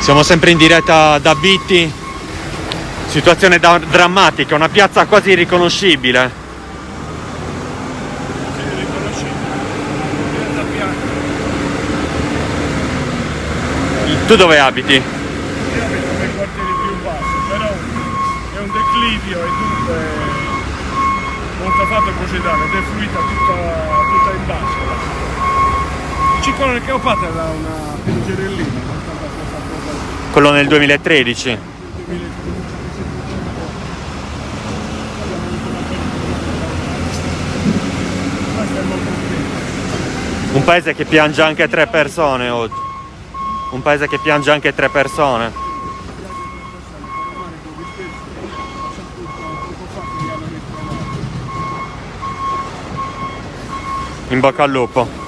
Siamo sempre in diretta da Bitti, situazione drammatica, una piazza quasi irriconoscibile. Tu dove abiti? Io abito nei quartieri più bassi, però è un declivio e dunque molto fatto procedere ed è fluita tutta in basso. Il ciclone del Cleopatra era una pioggerellina. Quello nel 2013. Un paese che piange anche 3 persone oggi. Un paese che piange anche 3 persone. In bocca al lupo.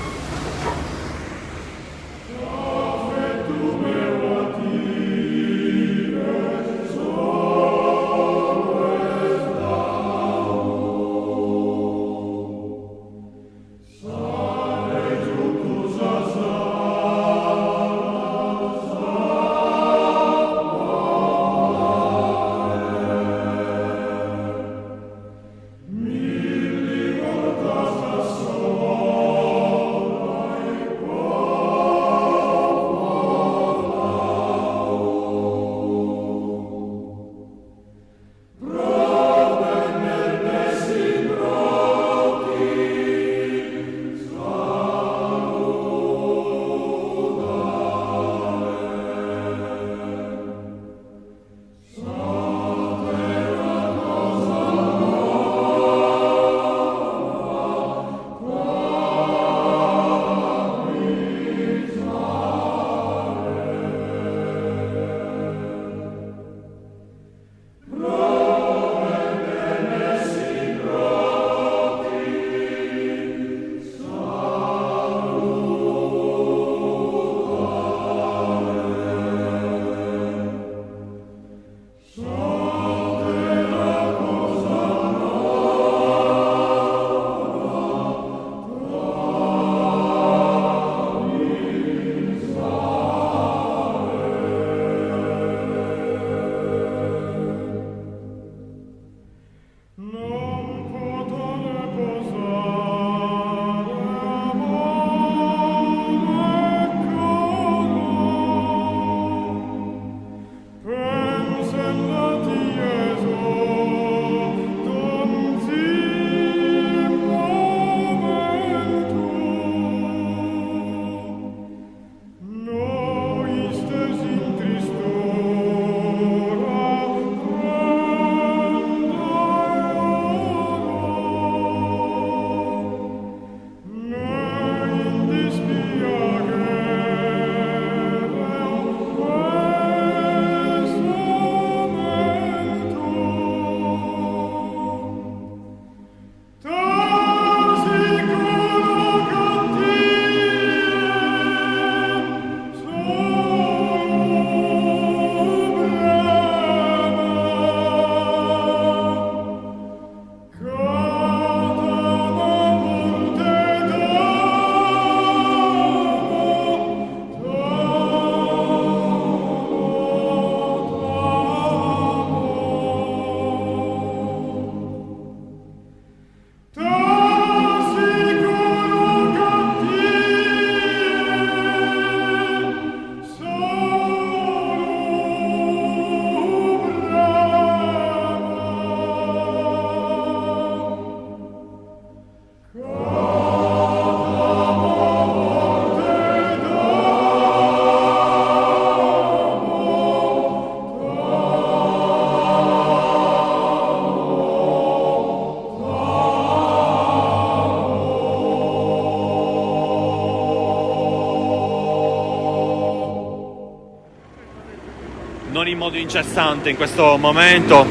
Non in modo incessante in questo momento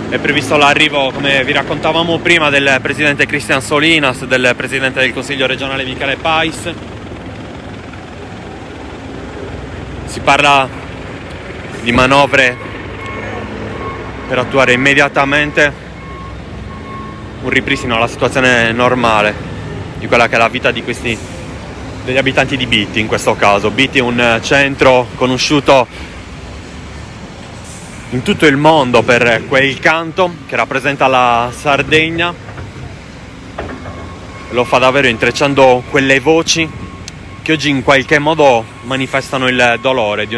è previsto l'arrivo, come vi raccontavamo prima, del presidente Cristian Solinas, del presidente del Consiglio regionale Michele Pais. Si parla di manovre per attuare immediatamente un ripristino alla situazione normale di quella che è la vita di questi degli abitanti di Bitti in questo caso. Bitti è un centro conosciuto in tutto il mondo per quel canto che rappresenta la Sardegna. Lo fa davvero intrecciando quelle voci che oggi in qualche modo manifestano il dolore di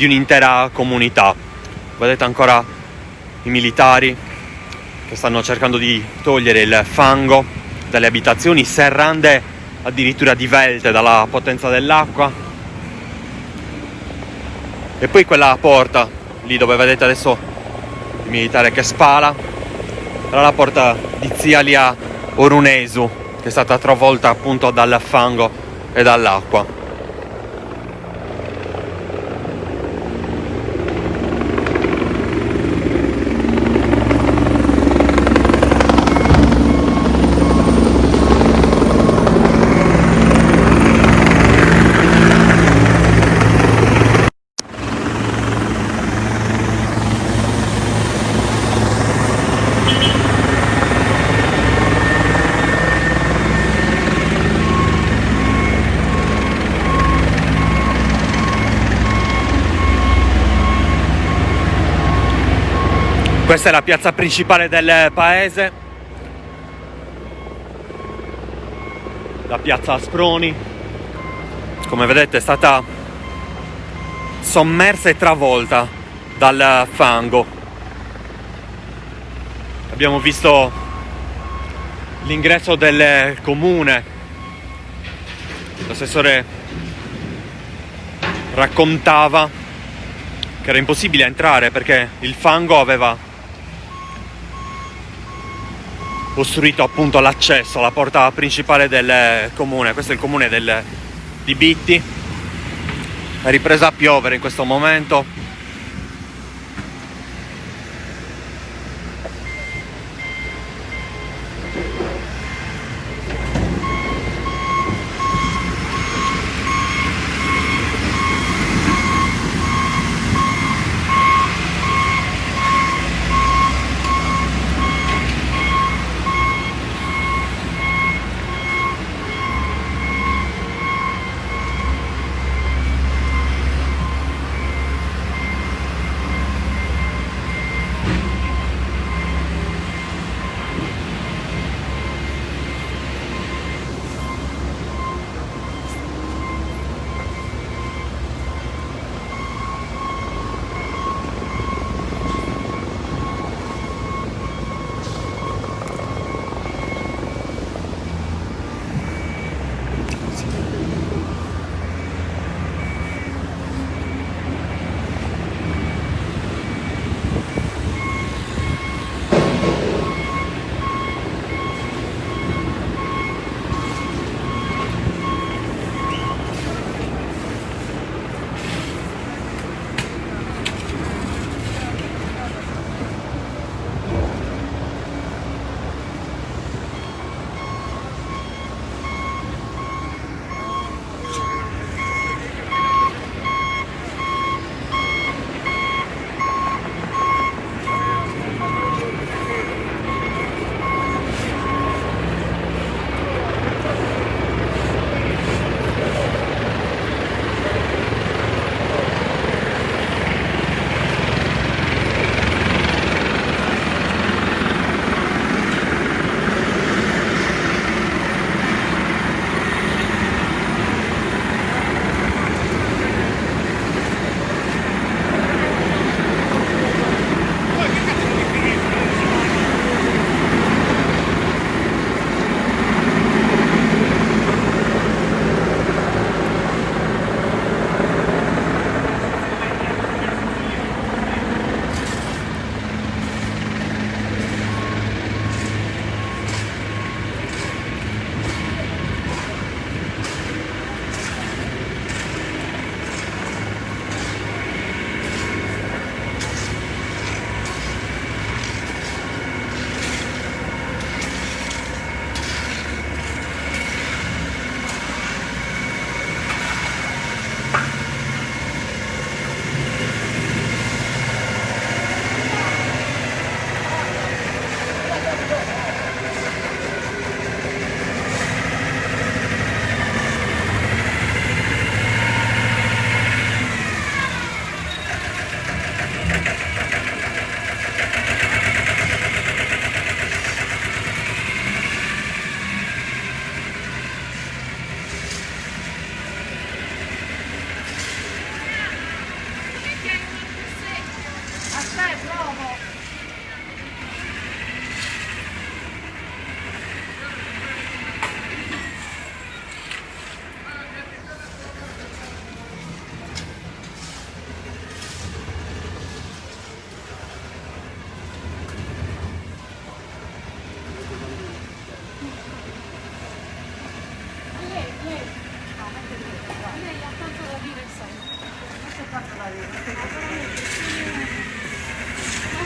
un'intera comunità. Vedete ancora i militari che stanno cercando di togliere il fango dalle abitazioni, serrande addirittura divelte dalla potenza dell'acqua. E poi quella porta lì dove vedete adesso il militare che spara era la porta di Zialia Orunesu, che è stata travolta appunto dal fango e dall'acqua. Questa è la piazza principale del paese, la piazza Asproni. Come vedete è stata sommersa e travolta dal fango. Abbiamo visto l'ingresso del comune. L'assessore raccontava che era impossibile entrare perché il fango aveva costruito appunto l'accesso alla porta principale del comune. Questo è il comune di Bitti. È ripresa a piovere in questo momento.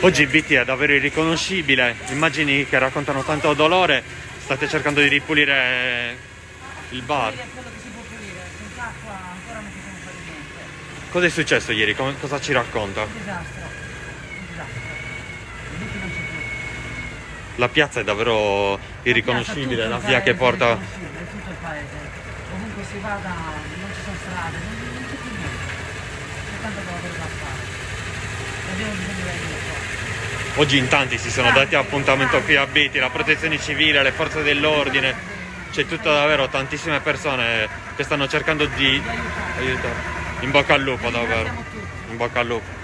Oggi BT è davvero irriconoscibile, immagini che raccontano tanto dolore, state cercando di ripulire il bar. Quello che si può pulire, senza acqua ancora non possiamo fare niente. Cosa è successo ieri? Cosa ci racconta? Un disastro, un disastro. Il Butti non c'è più. La piazza è davvero irriconoscibile, la via che porta... Tutto il paese, ovunque si vada non ci sono strade, non c'è più niente. C'è tanta roba da fare. Abbiamo bisogno di venire qua. Oggi in tanti si sono dati appuntamento qui a BT, la protezione civile, le forze dell'ordine, c'è tutta davvero tantissime persone che stanno cercando di aiutare. In bocca al lupo davvero, in bocca al lupo.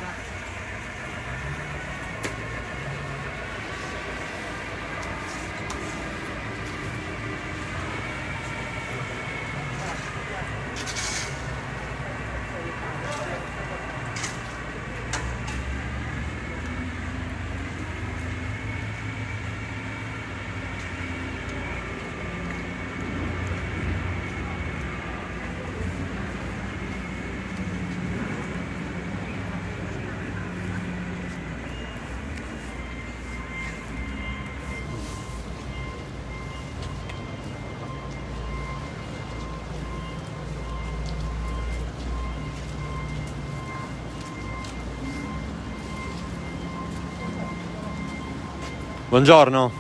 Buongiorno,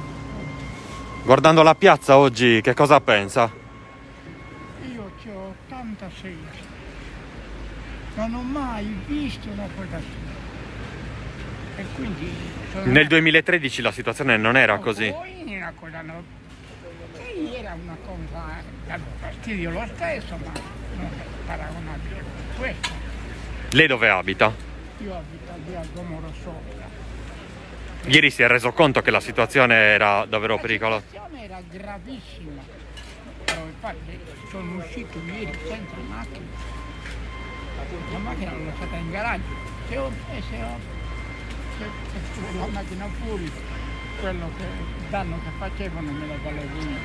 guardando la piazza oggi che cosa pensa? Io ho 86 anni, non ho mai visto una cosa simile. E quindi sono Nel 2013 la situazione non era così. Poi una cosa no. E era una cosa da fastidio lo stesso, ma non è paragonabile con questo. Lei dove abita? Io abito a via Gomoro sopra. Ieri si è reso conto che la situazione era davvero pericolosa. La situazione era gravissima. Infatti sono uscito ieri senza macchina. La macchina l'ho lasciata in garage. Se la macchina fuori, quello che il danno che facevano me la volevo io.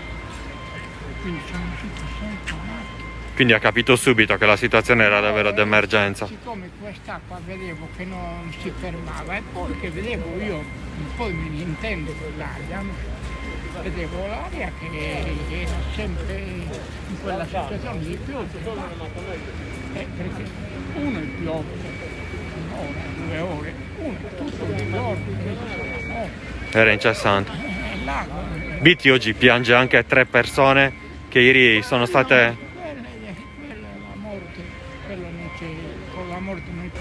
Quindi sono uscito senza macchina. Quindi ha capito subito che la situazione era davvero d'emergenza. Siccome quest'acqua vedevo che non si fermava e poi che vedevo io, un po' me ne intendo dell'aria, vedevo l'aria che era sempre in quella situazione di pioggia. Perché uno è piove un'ora, 2 ore, uno è tutto il giorno, Era incessante. l'acqua. BT oggi piange anche 3 persone che ieri sono state... Quella è la morte, quello non c'è, con la morte non c'è.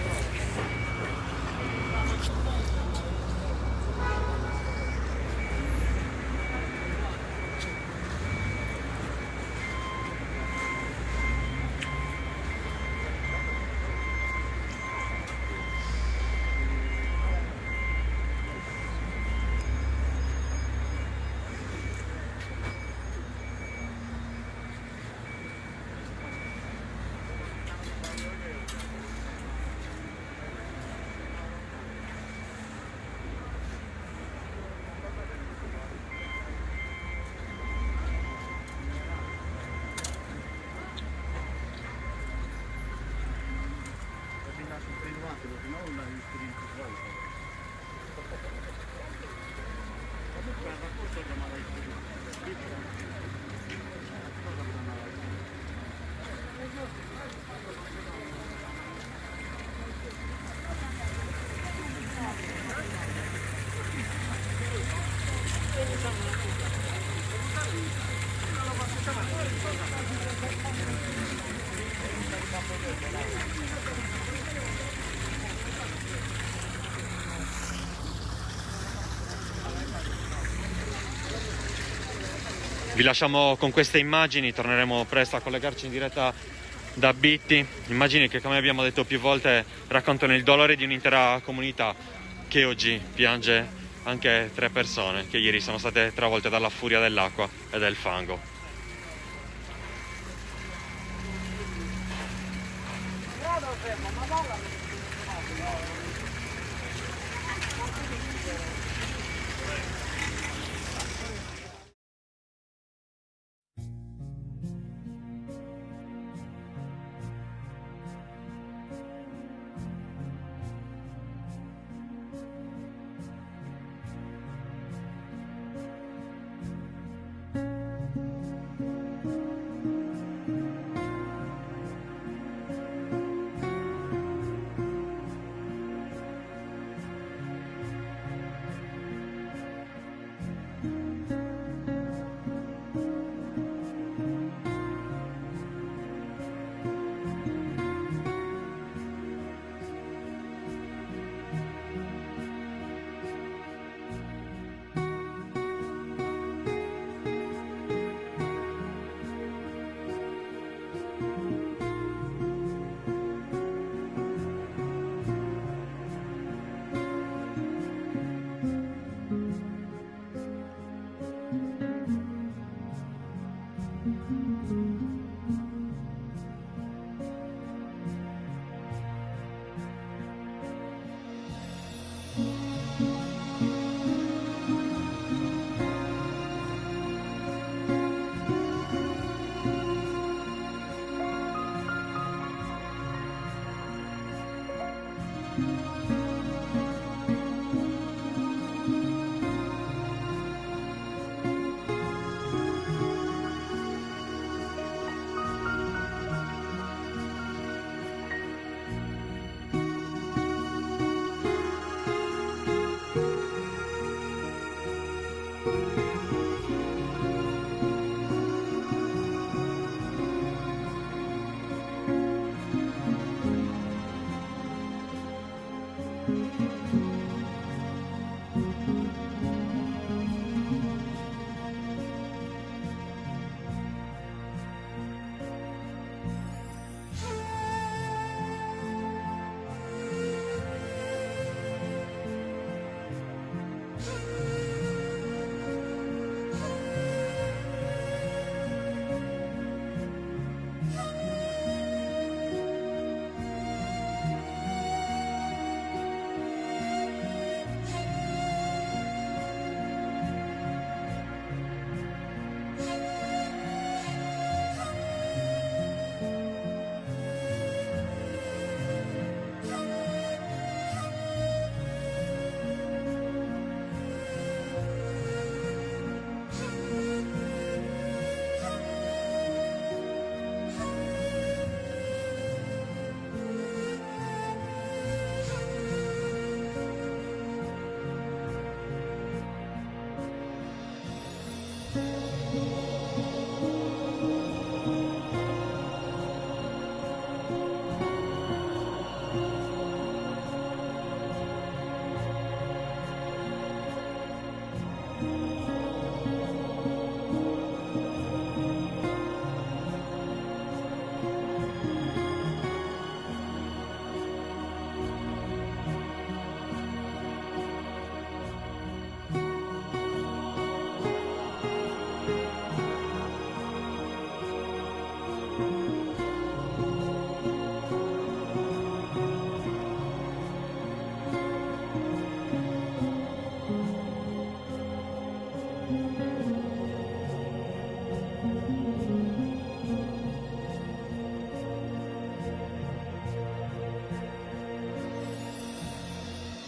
Vi lasciamo con queste immagini, torneremo presto a collegarci in diretta da BT. Immagini che, come abbiamo detto più volte, raccontano il dolore di un'intera comunità che oggi piange anche 3 persone che ieri sono state travolte dalla furia dell'acqua e del fango.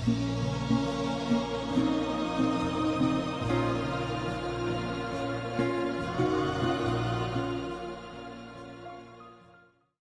Sì.